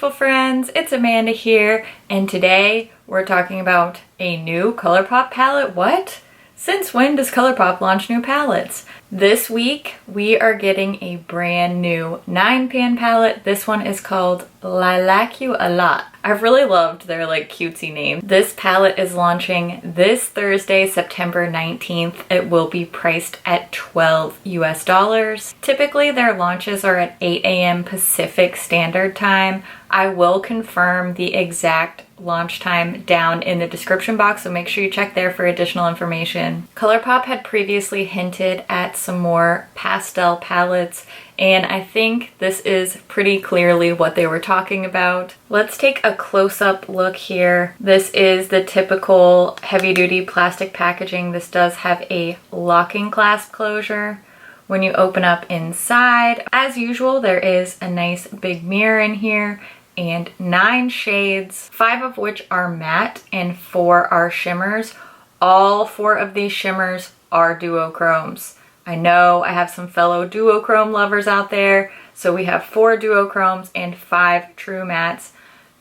beautiful friends, it's Amanda here, and today we're talking about a new ColourPop palette. What? Since when does ColourPop launch new palettes? This week we are getting a brand new 9-pan palette. This one is called Lilac You a Lot. I've really loved their cutesy name. This palette is launching this Thursday, September 19th. It will be priced at $12 US. Typically their launches are at 8 a.m. Pacific Standard Time. I will confirm the exact launch time down in the description box, so make sure you check there for additional information. ColourPop had previously hinted at some more pastel palettes, and I think this is pretty clearly what they were talking about. Let's take a close-up look here. This is the typical heavy-duty plastic packaging. This does have a locking clasp closure. When you open up inside, as usual, there is a nice big mirror in here and 9 shades, 5 of which are matte and 4 are shimmers. All 4 of these shimmers are duochromes. I know I have some fellow duochrome lovers out there, so we have 4 duochromes and 5 true mattes.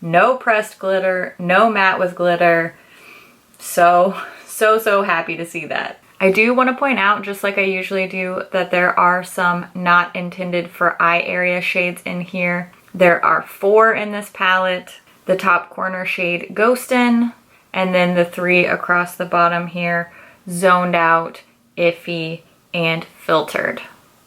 No pressed glitter, no matte with glitter. So happy to see that. I do want to point out, just like I usually do, that there are some not intended for eye area shades in here. There are 4 in this palette. The top corner shade Ghostin', and then the 3 across the bottom here, Zoned Out, Iffy, and Filtered.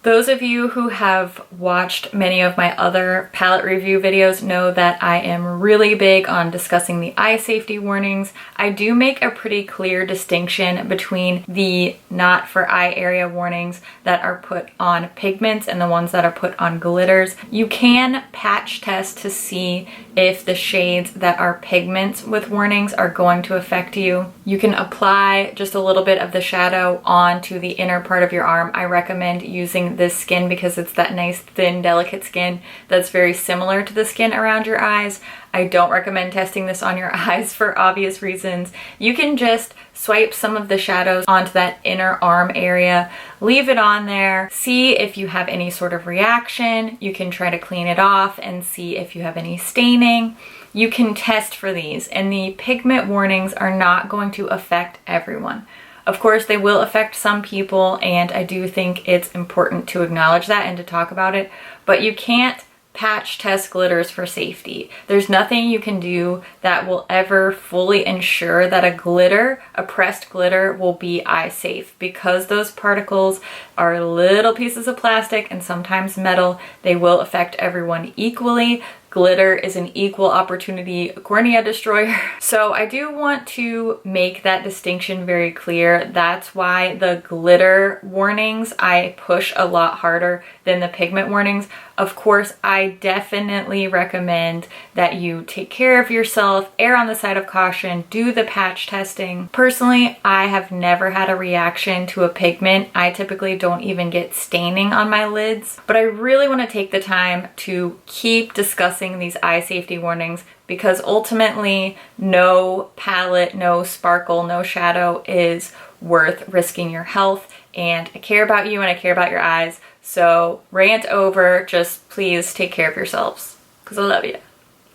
Those of you who have watched many of my other palette review videos know that I am really big on discussing the eye safety warnings. I do make a pretty clear distinction between the not for eye area warnings that are put on pigments and the ones that are put on glitters. You can patch test to see if the shades that are pigments with warnings are going to affect you. You can apply just a little bit of the shadow onto the inner part of your arm. I recommend using this skin because it's that nice thin delicate skin that's very similar to the skin around your eyes. I don't recommend testing this on your eyes for obvious reasons. You can just swipe some of the shadows onto that inner arm area, leave it on there, see if you have any sort of reaction. You can try to clean it off and see if you have any staining. You can test for these, and the pigment warnings are not going to affect everyone. Of course, they will affect some people, and I do think it's important to acknowledge that and to talk about it, but you can't patch test glitters for safety. There's nothing you can do that will ever fully ensure that a pressed glitter will be eye safe, because those particles are little pieces of plastic and sometimes metal. They will affect everyone equally. Glitter is an equal opportunity cornea destroyer. So I do want to make that distinction very clear. That's why the glitter warnings I push a lot harder than the pigment warnings. Of course, I definitely recommend that you take care of yourself, err on the side of caution, do the patch testing. Personally, I have never had a reaction to a pigment. I typically don't even get staining on my lids, but I really want to take the time to keep discussing these eye safety warnings, because ultimately no palette, no sparkle, no shadow is worth risking your health, and I care about you and I care about your eyes. So rant over, just please take care of yourselves, because I love you.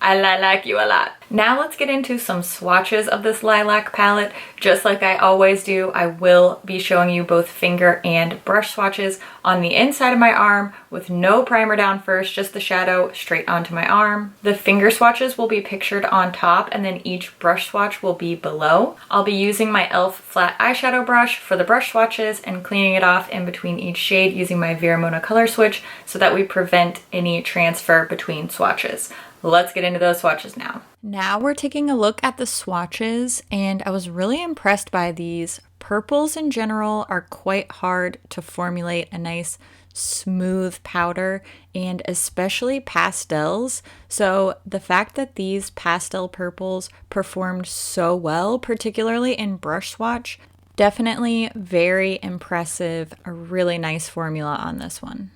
I lilac you a lot. Now let's get into some swatches of this lilac palette. Just like I always do, I will be showing you both finger and brush swatches on the inside of my arm with no primer down first, just the shadow straight onto my arm. The finger swatches will be pictured on top, and then each brush swatch will be below. I'll be using my e.l.f. flat eyeshadow brush for the brush swatches and cleaning it off in between each shade using my Veramona color switch so that we prevent any transfer between swatches. Let's get into those swatches now. Now we're taking a look at the swatches, and I was really impressed by these. Purples in general are quite hard to formulate a nice smooth powder, and especially pastels. So the fact that these pastel purples performed so well, particularly in brush swatch, definitely very impressive. A really nice formula on this one.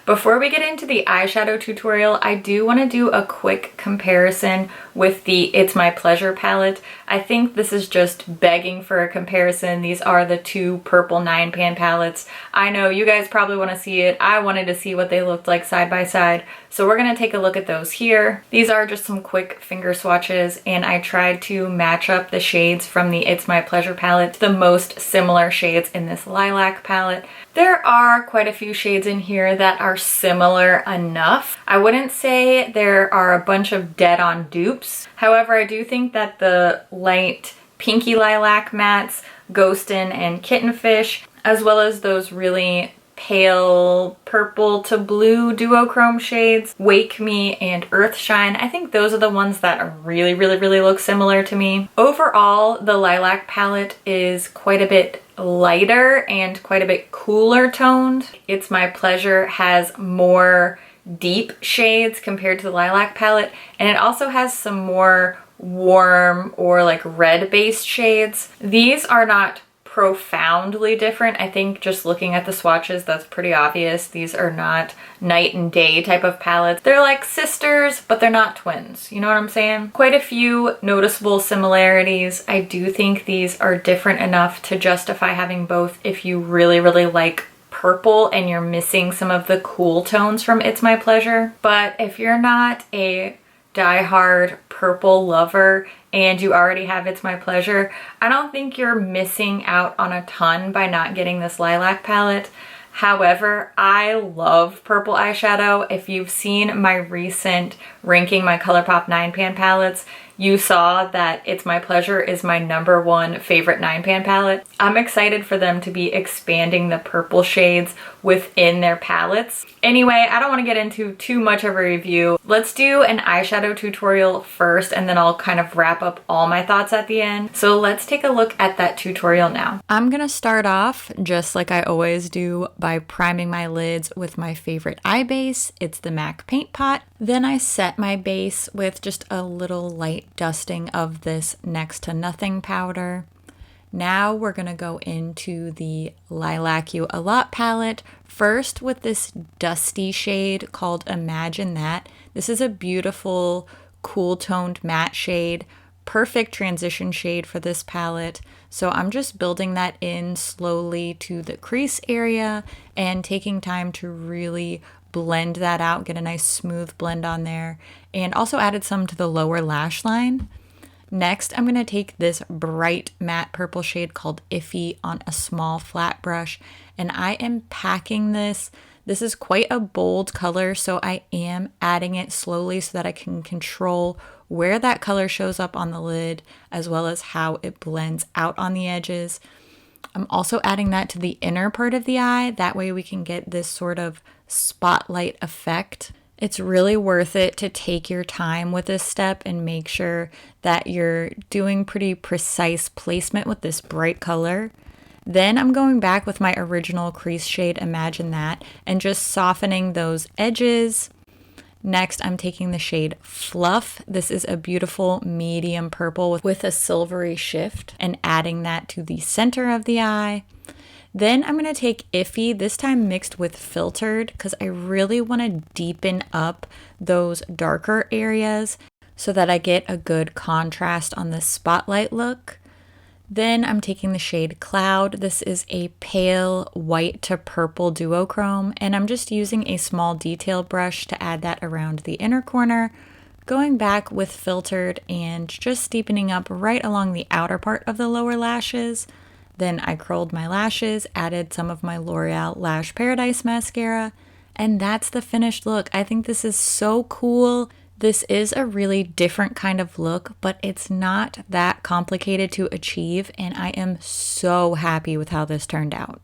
Before we get into the eyeshadow tutorial, I do want to do a quick comparison with the It's My Pleasure palette. I think this is just begging for a comparison. These are the two purple 9-pan palettes. I know you guys probably want to see it. I wanted to see what they looked like side by side. So we're going to take a look at those here. These are just some quick finger swatches, and I tried to match up the shades from the It's My Pleasure palette, the most similar shades in this lilac palette. There are quite a few shades in here that are similar enough. I wouldn't say there are a bunch of dead-on dupes. However, I do think that the light pinky lilac mattes, Ghostin' and Kittenfish, as well as those really pale purple to blue duochrome shades, Wake Me and Earthshine, I think those are the ones that really look similar to me. Overall, the lilac palette is quite a bit lighter and quite a bit cooler toned. It's My Pleasure has more deep shades compared to the lilac palette, and it also has some more warm or like red based shades. These are not profoundly different. I think just looking at the swatches, that's pretty obvious. These are not night and day type of palettes. They're like sisters, but they're not twins. You know what I'm saying? Quite a few noticeable similarities. I do think these are different enough to justify having both if you really like purple and you're missing some of the cool tones from It's My Pleasure. But if you're not a diehard purple lover and you already have It's My Pleasure, I don't think you're missing out on a ton by not getting this lilac palette. However, I love purple eyeshadow. If you've seen my recent ranking my ColourPop 9-pan palettes, you saw that It's My Pleasure is my #1 favorite 9-pan palette. I'm excited for them to be expanding the purple shades within their palettes. Anyway, I don't want to get into too much of a review. Let's do an eyeshadow tutorial first, and then I'll kind of wrap up all my thoughts at the end. So let's take a look at that tutorial now. I'm gonna start off just like I always do by priming my lids with my favorite eye base. It's the MAC Paint Pot. Then I set my base with just a little light dusting of this Next to Nothing powder. Now we're gonna go into the Lilac You A Lot palette, first with this dusty shade called Imagine That. This is a beautiful, cool toned matte shade, perfect transition shade for this palette. So I'm just building that in slowly to the crease area and taking time to really blend that out, get a nice smooth blend on there, and also added some to the lower lash line. Next, I'm going to take this bright matte purple shade called Iffy on a small flat brush, and I am packing this. This is quite a bold color, so I am adding it slowly so that I can control where that color shows up on the lid, as well as how it blends out on the edges. I'm also adding that to the inner part of the eye. That way we can get this sort of spotlight effect. It's really worth it to take your time with this step and make sure that you're doing pretty precise placement with this bright color. Then I'm going back with my original crease shade, Imagine That, and just softening those edges. Next, I'm taking the shade Fluff. This is a beautiful medium purple with a silvery shift, and adding that to the center of the eye. Then I'm going to take Iffy, this time mixed with Filtered, because I really want to deepen up those darker areas so that I get a good contrast on the spotlight look. Then I'm taking the shade Cloud. This is a pale white to purple duochrome, and I'm just using a small detail brush to add that around the inner corner, going back with Filtered and just deepening up right along the outer part of the lower lashes. Then I curled my lashes, added some of my L'Oreal Lash Paradise mascara, and that's the finished look. I think this is so cool. This is a really different kind of look, but it's not that complicated to achieve, and I am so happy with how this turned out.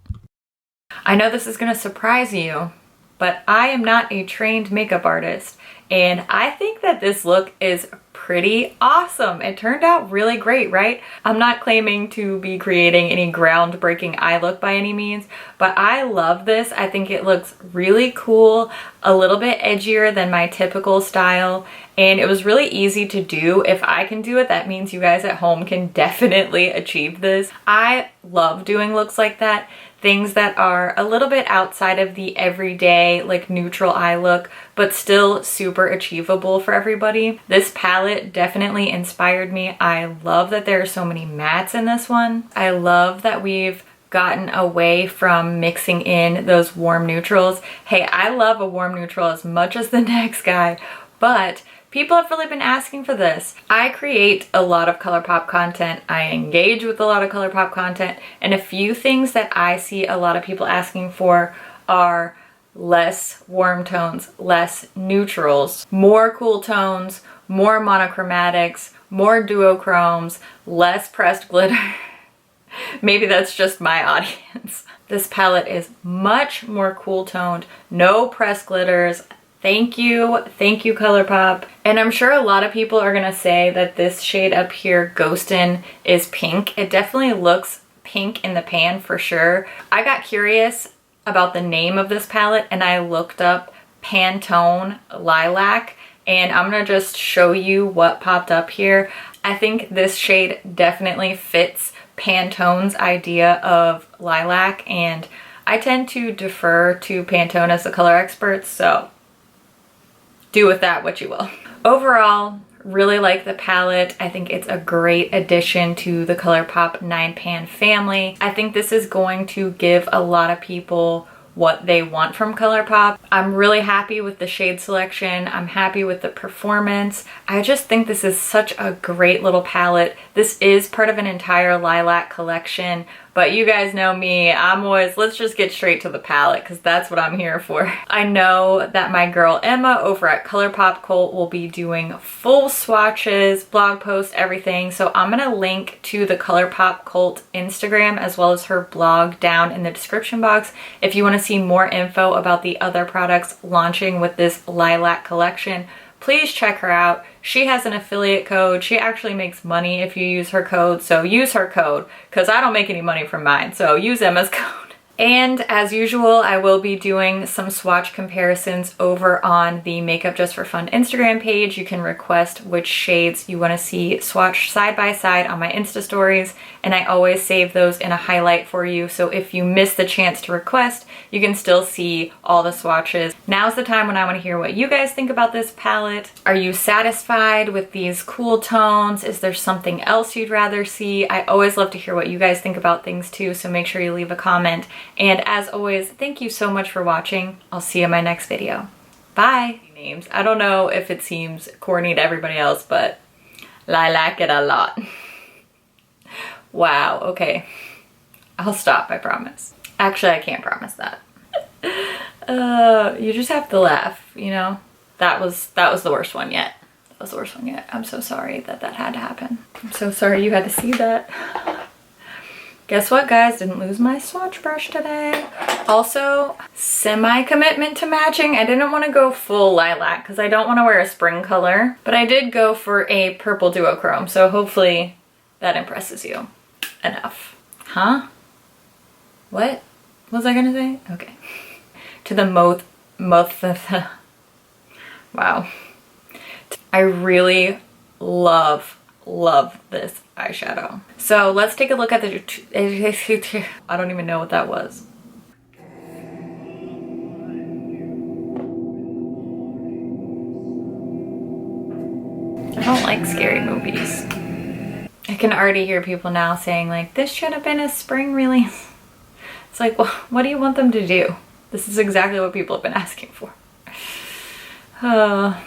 I know this is going to surprise you, but I am not a trained makeup artist, and I think that this look is pretty awesome. It turned out really great, right? I'm not claiming to be creating any groundbreaking eye look by any means, but I love this. I think it looks really cool, a little bit edgier than my typical style, and it was really easy to do. If I can do it, that means you guys at home can definitely achieve this. I love doing looks like that. things that are a little bit outside of the everyday, like neutral eye look, but still super achievable for everybody. This palette definitely inspired me. I love that there are so many mattes in this one. I love that we've gotten away from mixing in those warm neutrals. Hey, I love a warm neutral as much as the next guy, but people have really been asking for this. I create a lot of ColourPop content. I engage with a lot of ColourPop content, and a few things that I see a lot of people asking for are less warm tones, less neutrals, more cool tones, more monochromatics, more duochromes, less pressed glitter. Maybe that's just my audience. This palette is much more cool toned, no pressed glitters. Thank you ColourPop. And I'm sure a lot of people are gonna say that this shade up here, Ghostin', is pink. It definitely looks pink in the pan for sure. I got curious about the name of this palette and I looked up Pantone Lilac, and I'm gonna just show you what popped up here. I think this shade definitely fits Pantone's idea of lilac, and I tend to defer to Pantone as the color experts, so do with that what you will. Overall, really like the palette. I think it's a great addition to the ColourPop 9-pan family. I think this is going to give a lot of people what they want from ColourPop. I'm really happy with the shade selection. I'm happy with the performance. I just think this is such a great little palette. This is part of an entire lilac collection, but you guys know me, I'm always, let's just get straight to the palette because that's what I'm here for. I know that my girl Emma over at ColourPop Cult will be doing full swatches, blog posts, everything. So I'm gonna link to the ColourPop Cult Instagram as well as her blog down in the description box if you wanna see more info about the other products launching with this lilac collection. Please check her out. She has an affiliate code. She actually makes money if you use her code, so use her code because I don't make any money from mine, so use Emma's code. And as usual, I will be doing some swatch comparisons over on the Makeup.Just.For.Fun Instagram page. You can request which shades you want to see swatched side by side on my Insta stories, and I always save those in a highlight for you, so if you miss the chance to request, you can still see all the swatches. Now's the time when I want to hear what you guys think about this palette. Are you satisfied with these cool tones? Is there something else you'd rather see? I always love to hear what you guys think about things too, so make sure you leave a comment. And as always, thank you so much for watching. I'll see you in my next video. Bye! Names. I don't know if it seems corny to everybody else, but lilac it a lot. Wow, okay. I'll stop, I promise. Actually, I can't promise that. You just have to laugh, you know? That was the worst one yet. That was the worst one yet. I'm so sorry that that had to happen. I'm so sorry you had to see that. Guess what, guys? Didn't lose my swatch brush today. Also, semi-commitment to matching. I didn't want to go full lilac because I don't want to wear a spring color, but I did go for a purple duochrome, so hopefully that impresses you enough. Huh? What was I gonna say? Okay. To the wow. I really love this eyeshadow. So let's take a look at the, I don't even know what that was. I don't like scary movies. I can already hear people now saying like, this should have been a spring release. It's like, well, what do you want them to do? This is exactly what people have been asking for.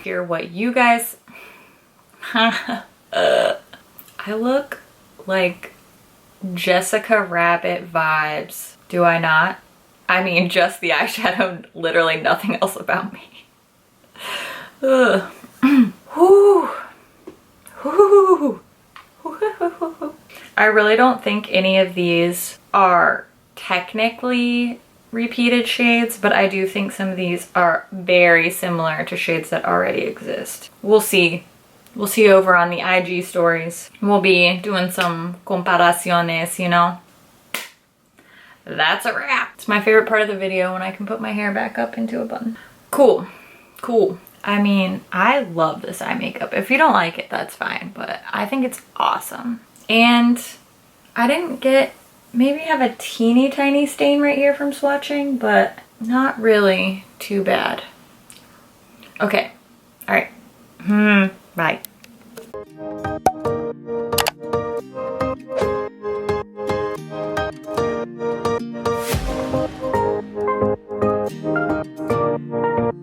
Hear what you guys, I look like Jessica Rabbit vibes, do I not? I mean, just the eyeshadow, literally nothing else about me. Ugh. Whew. Whew. I really don't think any of these are technically repeated shades, but I do think some of these are very similar to shades that already exist. We'll see. We'll see over on the IG stories. We'll be doing some comparaciones, you know? That's a wrap. It's my favorite part of the video when I can put my hair back up into a bun. Cool. Cool. I mean, I love this eye makeup. If you don't like it, that's fine, but I think it's awesome. And I didn't get maybe have a teeny tiny stain right here from swatching, but not really too bad. Okay, all right, bye.